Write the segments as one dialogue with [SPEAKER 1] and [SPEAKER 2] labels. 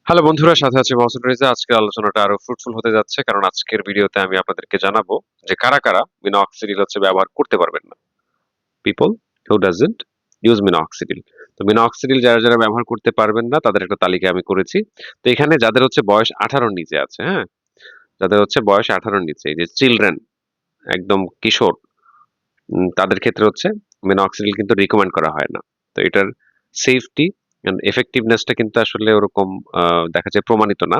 [SPEAKER 1] Hello বন্ধুরা, সাথে আছে মহসিন রেজা। আজকের আলোচনাটা আরো ফ্রুটফুল হতে যাচ্ছে, কারণ আজকের ভিডিওতে আমি আপনাদেরকে জানাবো যে কারা কারা মিনোক্সিডিল ব্যবহার করতে পারবেন না। People who doesn't use minoxidil. তো মিনোক্সিডিল যারা যারা ব্যবহার করতে পারবেন না তাদের একটা তালিকা আমি করেছি। তো এখানে যাদের বয়স 18-র নিচে আছে, হ্যাঁ, যাদের বয়স 18-র নিচে, এই যে চিলড্রেন, একদম কিশোর, তাদের ক্ষেত্রে মিনোক্সিডিল কিন্তু রিকমেন্ড করা হয় না। তো এটার সেফটি এন্ড এফেক্টিভনেসটা কিন্তু আসলে ওরকম দেখা যায় প্রমাণিত না।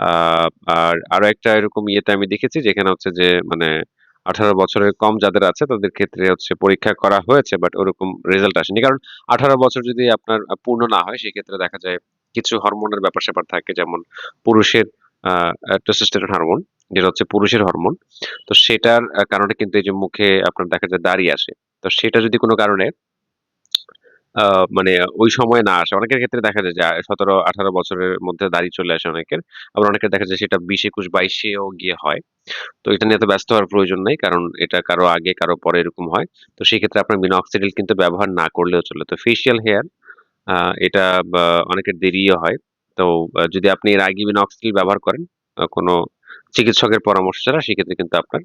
[SPEAKER 1] আহ, আর আরো একটা এরকম ইয়েতে আমি দেখেছি যেখানে যে মানে 18 বছরের কম যাদের আছে তাদের ক্ষেত্রে পরীক্ষা করা হয়েছে, বাট ওরকম রেজাল্ট আসেনি। কারণ 18 বছর যদি আপনার পূর্ণ না হয়, সেক্ষেত্রে দেখা যায় কিছু হরমোনের ব্যাপার স্যাপার থাকে, যেমন পুরুষের টেস্টোস্টেরন হরমোন, যেটা পুরুষের হরমোন। তো সেটার কারণে কিন্তু এই যে মুখে আপনার দেখা যায় দাড়ি আসে। তো সেটা যদি কোনো কারণে মানে ওই সময় না আসে, অনেকের ক্ষেত্রে দেখা যায় যে 17-18 বছরের মধ্যে দাড়ি চলে আসে অনেকের। আবার অনেকের দেখা যায় সেটা 20, 21, 22-এও গিয়ে হয়। তো এটা নিয়ে এত ব্যস্ত হওয়ার প্রয়োজন নাই। কারণ এটা কারো আগে কারো পরে এরকম হয়। তো সেক্ষেত্রে আপনার মিনক্সিডিল কিন্তু ব্যবহার না করলেও চলে। তো ফেসিয়াল হেয়ার, এটা বা অনেকের দেরিও হয়। তো যদি আপনি এর আগে মিনক্সিডিল ব্যবহার করেন কোনো চিকিৎসকের পরামর্শ ছাড়া, সেক্ষেত্রে কিন্তু আপনার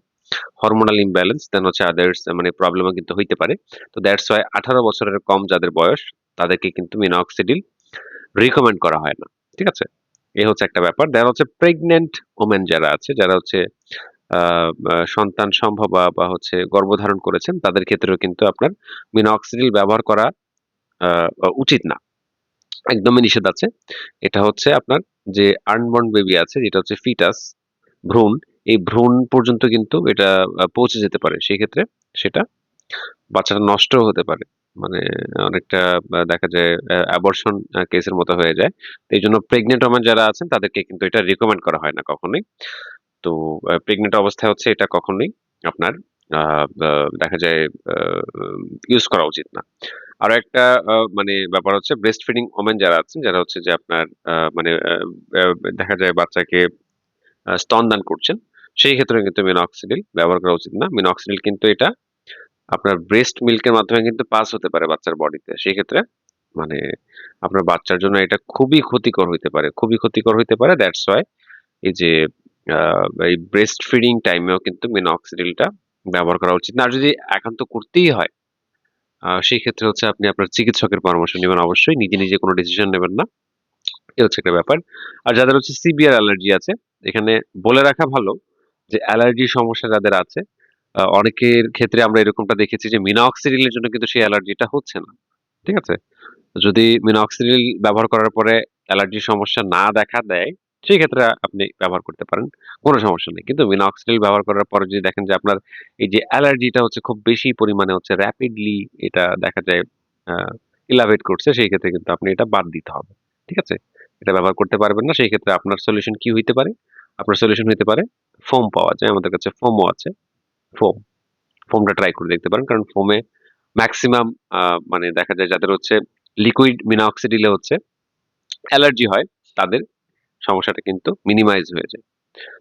[SPEAKER 1] হরমোনাল ইমব্যালেন্স দেন আদার্স মানে প্রবলেমও কিন্তু হইতে পারে। তো দ্যাটস ওয়াই 18 বছরের কম যাদের বয়স তাদেরকে কিন্তু মিনক্সিডিল রিকমেন্ড করা হয় না। ঠিক আছে? এই একটা ব্যাপার। দেন প্রেগন্যান্ট ওমেন যারা আছে, যারা সন্তান সম্ভবা বা গর্ভধারণ করেছেন, তাদের ক্ষেত্রেও কিন্তু আপনার মিনক্সিডিল ব্যবহার করা উচিত না। একদমই নিষেধ আছে। এটা আপনার যে আনবর্ন বেবি আছে, যেটা ফিটাস, ভ্রূণ, এই ভ্রূণ পর্যন্ত কিন্তু এটা পৌঁছে যেতে পারে। সেক্ষেত্রে সেটা বাচ্চাটা নষ্টও হতে পারে। মানে অনেকটা দেখা যায় অ্যাবর্শন কেসের মতো হয়ে যায়। তো এইজন্য প্রেগন্যান্ট ওমেন যারা আছেন তাদেরকে কিন্তু এটা রিকমেন্ড করা হয় না কখনোই। তো প্রেগন্যান্ট অবস্থায় এটা কখনোই আপনার আ বা দেখা যায় আ ইউজ করা উচিত না। আরো একটা মানে ব্যাপার ব্রেস্ট ফিডিং ওমেন যারা আছেন, যারা যে আপনার মানে আ দেখা যায় বাচ্চাকে স্তনদান করছেন, সেই ক্ষেত্রে কিন্তু মিনক্সিডিল ব্যবহার করা উচিত না। মিনক্সিডিল কিন্তু এটা আপনার ব্রেস্ট মিল্কের মাধ্যমে কিন্তু পাস হতে পারে বাচ্চার বডিতে। সেক্ষেত্রে মানে আপনার বাচ্চার জন্য এটা খুবই ক্ষতিকর হইতে পারে। খুবই ক্ষতিকর হইতে পারে। দ্যাটস ওয়াই এই যে এই ব্রেস্ট ফিডিং টাইমেও কিন্তু মিনক্সিডিলটা ব্যবহার করা উচিত না। আর যদি একান্ত করতেই হয়, সেই ক্ষেত্রে আপনি আপনার চিকিৎসকের পরামর্শ নিবেন অবশ্যই। নিজে, নিজে কোনো ডিসিশন নেবেন না। এ একটা ব্যাপার। আর যাদের সিভিয়ার অ্যালার্জি আছে, এখানে বলে রাখা ভালো যে অ্যালার্জির সমস্যা যাদের আছে, অনেকের ক্ষেত্রে আমরা এরকমটা দেখেছি যে মিনক্সিডিল এর জন্য কিন্তু সেই অ্যালার্জিটা হচ্ছে না। ঠিক আছে? যদি মিনক্সিডিল ব্যবহার করার পরে অ্যালার্জির সমস্যা না দেখা দেয়, সেক্ষেত্রে আপনি ব্যবহার করতে পারেন। কোনো সমস্যা নেই। কিন্তু মিনক্সিডিল ব্যবহার করার পরে যদি দেখেন যে আপনার এই যে অ্যালার্জিটা খুব বেশি পরিমাণে র‍্যাপিডলি এটা দেখা যায় আ এলাভেট করছে, সেই ক্ষেত্রে কিন্তু আপনি এটা বাদ দিতে হবে। ঠিক আছে? এটা ব্যবহার করতে পারবেন না। সেই ক্ষেত্রে আপনার সলিউশন কি হইতে পারে? আপনার সলিউশন হইতে পারে ফোম পাওয়া যায়। আমাদের কাছে ফোমও আছে। ফোম। ফোমটা ট্রাই করে দেখতে পারেন। কারণ ফোমে মেক্সিমাম মানে দেখা যায় যাদের লিকুইড মিনক্সিডিলে অ্যালার্জি হয়, তাদের সমস্যাটা কিন্তু মিনিমাইজ হয়ে যায়।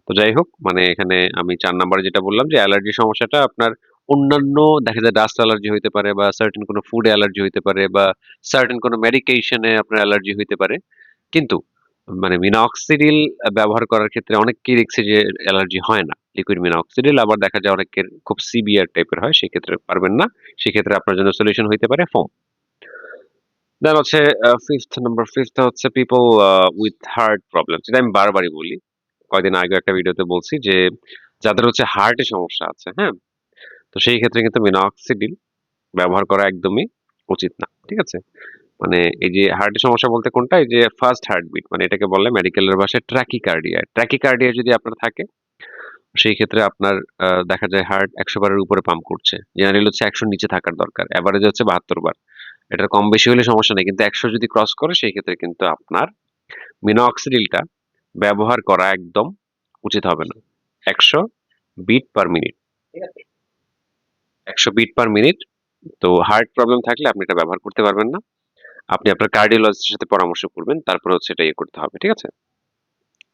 [SPEAKER 1] তো যাই হোক, মানে এখানে আমি ৪ নাম্বারে যেটা বললাম যে অ্যালার্জি সমস্যাটা আপনার অন্যান্য দেখা যায় ডাস্ট অ্যালার্জি হইতে পারে, বা সার্টেন কোনো ফুড অ্যালার্জি হইতে পারে, বা সার্টেন কোনো মেডিকেশন এ আপনার অ্যালার্জি হইতে পারে। কিন্তু মানে মিনক্সিডিল ব্যবহার করার ক্ষেত্রে অনেকেই দেখছি যে অ্যালার্জি হয় না। লিকুইড মিনক্সিডিল, আবার দেখা যায় অনেকের খুব সিভিয়ার টাইপের হয়, সেক্ষেত্রে পারবেন না। সেক্ষেত্রে আপনার জন্য সলিউশন হইতে পারে foam. Then 5th number, 5th people with heart problem, যেটা আমি বারবারই বলি। কয়দিন আগে একটা ভিডিওতে বলছি যে যাদের হার্টে সমস্যা আছে, হ্যাঁ? তো সেই ক্ষেত্রে কিন্তু মিনক্সিডিল ব্যবহার করা একদমই উচিত না। ঠিক আছে? মানে এই যে হার্টের সমস্যা বলতে কোনটা? এই যে ফার্স্ট হার্টবিট, মানে এটাকে বলে মেডিকেলের ভাষায় ট্র্যাকিকার্ডিয়া। ট্র্যাকিকার্ডিয়া যদি আপনার থাকে, সেই ক্ষেত্রে আপনার দেখা যায় হার্ট ১০০ বারের উপরে পাম্প করছে। জেনারেলি ১০০ র নিচে থাকার দরকার। এভারেজ ৭২ বার। এটার কম বেশি হলে সমস্যা নেই। কিন্তু ১০০ যদি ক্রস করে, সেই ক্ষেত্রে কিন্তু আপনার মিনক্সিডিলটা ব্যবহার করা একদম উচিত হবে না। ১০০ বিট পার মিনিট। ঠিক আছে? ১০০ বিট পার মিনিট। তো হার্ট প্রবলেম থাকলে আপনি এটা ব্যবহার করতে পারবেন না। আপনি আপনার কার্ডিওলজিস্টের সাথে পরামর্শ করবেন। তারপরে এটা ইয়ে করতে হবে। ঠিক আছে?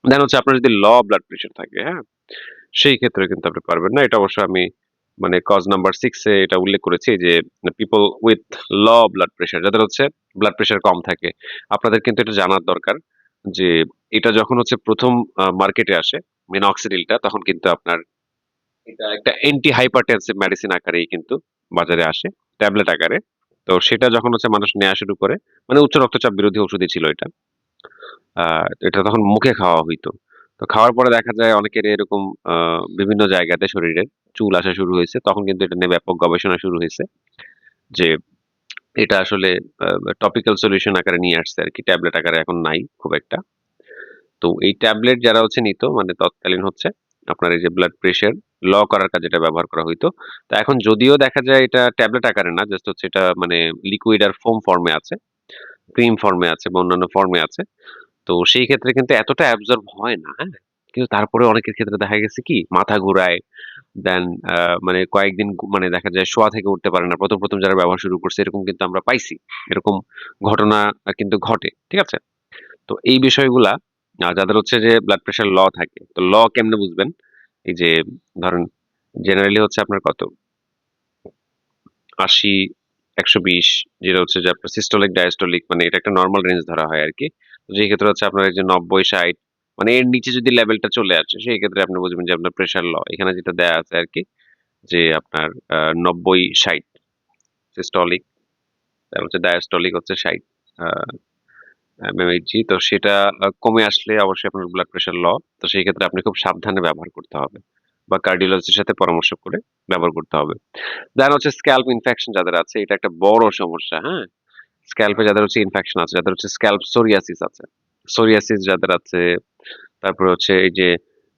[SPEAKER 1] দেন আপনার যদি ব্লাড প্রেশার থাকে, হ্যাঁ? সেই ক্ষেত্রে কিন্তু আপনি পারবেন না। এটা অবশ্য আমি মানে কজ নাম্বার 6 এ এটা উল্লেখ করেছি যে পিপল উইথ ব্লাড প্রেশার, যাদের ব্লাড প্রেশার কম থাকে। আপনাদের কিন্তু এটা জানার দরকার। যে এটা যখন হচ্ছে ১ম মার্কেটে আসে মিনক্সিডিলটা, তখন কিন্তু আপনার এটা একটা অ্যান্টি হাইপারটেনসিভ মেডিসিন আকারেই কিন্তু বাজারে আসে, ট্যাবলেট আকারে। তো সেটা যখন হচ্ছে মানুষ নেয়া শুরু করে, মানে উচ্চ রক্তচাপ বিরোধী ওষুধই ছিল এটা। এটা তখন মুখে খাওয়া হইতো। তো খাওয়ার পরে দেখা যায় অনেকের এরকম আ বিভিন্ন জায়গাতে শরীরে চুল আসা শুরু হইছে। তখন কিন্তু এটা নিয়ে ব্যাপক গবেষণা শুরু হইছে যে এটা আসলে আ টপিক্যাল সলিউশন আকারে নিয়ে আসছে আরকি। ট্যাবলেট আকারে এখন নাই খুব একটা। তো এই ট্যাবলেট যারা হচ্ছে নিত মানে তৎকালীন হচ্ছে আপনার এই যে ব্লাড প্রেশার করার কাজে এটা ব্যবহার করা হইতো। তো এখন যদিও দেখা যায় এটা ট্যাবলেট আকারে না, জাস্ট হচ্ছে এটা মানে লিকুইড আর ফোম ফর্মে আছে, ক্রিম ফর্মে আছে বা অন্যান্য ফর্মে আছে। তো সেই ক্ষেত্রে কিন্তু এতটা অ্যাবজর্ব হয় না, হ্যাঁ? কিন্তু তারপরে অনেকের ক্ষেত্রে দেখা গেছে কি মাথা ঘুরায়, দেন মানে কয়েকদিন মানে দেখা যায় শোয়া থেকে উঠতে পারে না। ১ম যারা ব্যবহার শুরু করছে এরকম কিন্তু আমরা পাইছি। এরকম ঘটনা কিন্তু ঘটে। ঠিক আছে? তো এই বিষয়গুলা যাদের হচ্ছে যে ব্লাড প্রেশার থাকে। তো কেমনে বুঝবেন? এই যে ধরেন জেনারেলি হচ্ছে আপনার কত ৮০, ১২০ যেটা হচ্ছে যে আপনার সিস্টোলিক, ডায়াস্টোলিক মানে এটা একটা নরমাল রেঞ্জ ধরা হয় আরকি। তো যে ক্ষেত্রে হচ্ছে আপনার এই যে ৯০, ৬০ মানে এর নিচে যদি লেভেলটা চলে আসে সেই ক্ষেত্রে আপনি বুঝবেন যে আপনার প্রেশার এখানে যেটা দেয়া আছে আরকি যে আপনার ৯০, ৬০ সিস্টোলিক, তারপর হচ্ছে ডায়াস্টোলিক হচ্ছে ৬০ আ এমএমএইচজি। তো সেটা কমে আসলে অবশ্যই আপনার ব্লাড প্রেশার তো সেই ক্ষেত্রে আপনি খুব সাবধানে ব্যবহার করতে হবে। বা কার্ডিওলজিস্টের সাথে পরামর্শ করে ব্যবহার করতে হবে। দেন হচ্ছে স্ক্যাল্প ইনফেকশন যাদের আছে এটা একটা বড় সমস্যা, হ্যাঁ? স্ক্যাল্পে যাদের হচ্ছে ইনফেকশন আছে, যাদের হচ্ছে স্ক্যাল্প সোরিয়াসিস আছে। সোরিয়াসিস যাদের আছে, তারপরে হচ্ছে এই যে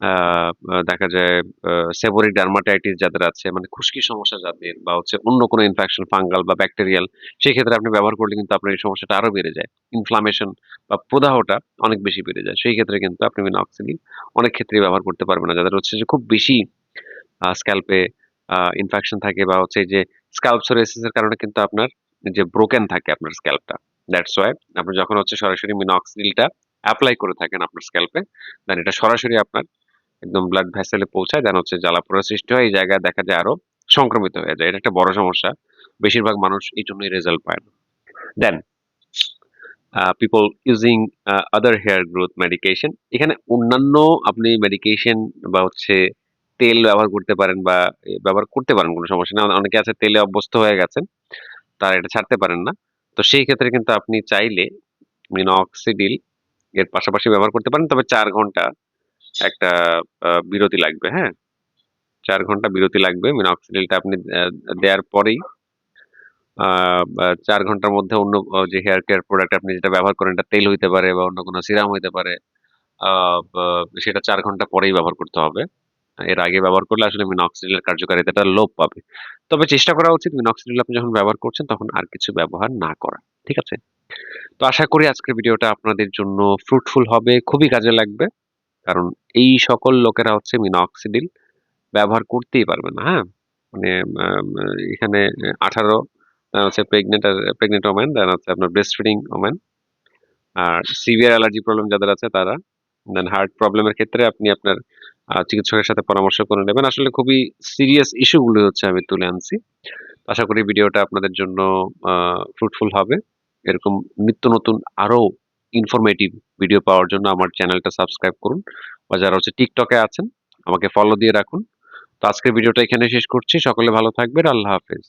[SPEAKER 1] আ আ দেখা যায় আ সেবোরিক ডার্মাটাইটিস যাদের আছে, মানে খুশকির সমস্যা যাদের বা হচ্ছে অন্য কোনো ইনফেকশন ফাঙ্গাল বা ব্যাকটেরিয়াল, সেক্ষেত্রে আপনি ব্যবহার করলে কিন্তু আপনার এই সমস্যাটা আরো বেড়ে যায়। ইনফ্লামেশন বা প্রদাহটা অনেক বেশি বেড়ে যায়। সেই ক্ষেত্রে কিন্তু আপনি মিনক্সিডিল অনেক ক্ষেত্রেই ব্যবহার করতে পারবেন না। যাদের হচ্ছে যে খুব বেশি স্ক্যাল্পে ইনফেকশন থাকে বা হচ্ছে এই যে স্ক্যাল্প সোরিয়াসিস এর কারণে কিন্তু আপনার যে ব্রোকেন থাকে আপনার স্ক্যাল্পটা। দ্যাটস ওয়াই আপনি যখন হচ্ছে সরাসরি মিনক্সিডিলটা এপ্লাই করে থাকেন আপনার স্ক্যাল্পে, দেন এটা সরাসরি আপনার একদম ব্লাড ভেসেলে পৌঁছায়, দেন হচ্ছে জ্বালা-পোড়ার সৃষ্টি হয়। এই জায়গায় দেখা যায় আরো সংক্রমিত হয়ে যায়। এটা একটা বড় সমস্যা। বেশিরভাগ মানুষ এইজন্যই রেজাল্ট পায় না। Then people using other hair growth medication. এখানে অন্যান্য আপনি মেডিকেশন বা হচ্ছে তেল ব্যবহার করতে পারেন বা ব্যবহার করতে পারেন কোনো সমস্যা নেই। অনেকে আছে তেলে অভ্যস্ত হয়ে গেছেন। তারা এটা ছাড়তে পারেন না। তো সেই ক্ষেত্রে কিন্তু আপনি চাইলে মিনক্সিডিল এর পাশাপাশি ব্যবহার করতে পারেন। তবে ৪ ঘন্টা একটা বিরতি লাগবে, হ্যাঁ? ৪ ঘন্টা বিরতি লাগবে। মিনক্সিডিলটা আপনি দেয়ার পরেই আ বা ৪ ঘন্টার মধ্যে অন্য যে হেয়ার কেয়ার প্রোডাক্ট আপনি যেটা ব্যবহার করেন এটা তেল হইতে পারে বা অন্য কোনো সিরাম হইতে পারে। আ বা সেটা ৪ ঘন্টা পরেই ব্যবহার করতে হবে। এর আগে ব্যবহার করলে আসলে মিনক্সিডিলের কার্যকারিতাটা লোপ পাবে। তবে চেষ্টা করা উচিত মিনক্সিডিল আপনি যখন ব্যবহার করছেন তখন আর কিছু ব্যবহার না করা। ঠিক আছে? তো আশা করি আজকের ভিডিওটা আপনাদের জন্য ফ্রুটফুল হবে, খুবই কাজে লাগবে। কারণ এই সকল লোকেরা হচ্ছে মিনক্সিডিল ব্যবহার করতেই পারবে না, হ্যাঁ? মানে আম এখানে ১৮ হচ্ছে প্রেগন্যান্ট ওমেন, দেন হচ্ছে আপনার ব্রেস্ট ফিডিং ওমেন, আর সিভিয়ার অ্যালার্জি প্রবলেম যাদের আছে তারা, দেন হার্ট প্রবলেম এর ক্ষেত্রে আপনি আপনার চিকিৎসকের সাথে পরামর্শ করে নেবেন। আসলে খুবই সিরিয়াস ইস্যু গুলো হচ্ছে আমি তুলে আনছি। আশা করি ভিডিওটা আপনাদের জন্য আ ফ্রুটফুল হবে। এরকম নিত্য নতুন আরো ইনফরমেটিভ ভিডিও পাওয়ার জন্য আমার চ্যানেলটা সাবস্ক্রাইব করুন। বা যারা হচ্ছে TikTok এ আছেন আমাকে ফলো দিয়ে রাখুন। তো আজকের ভিডিওটা এখানে শেষ করছি। সকলে ভালো থাকবেন। আল্লাহ হাফেজ।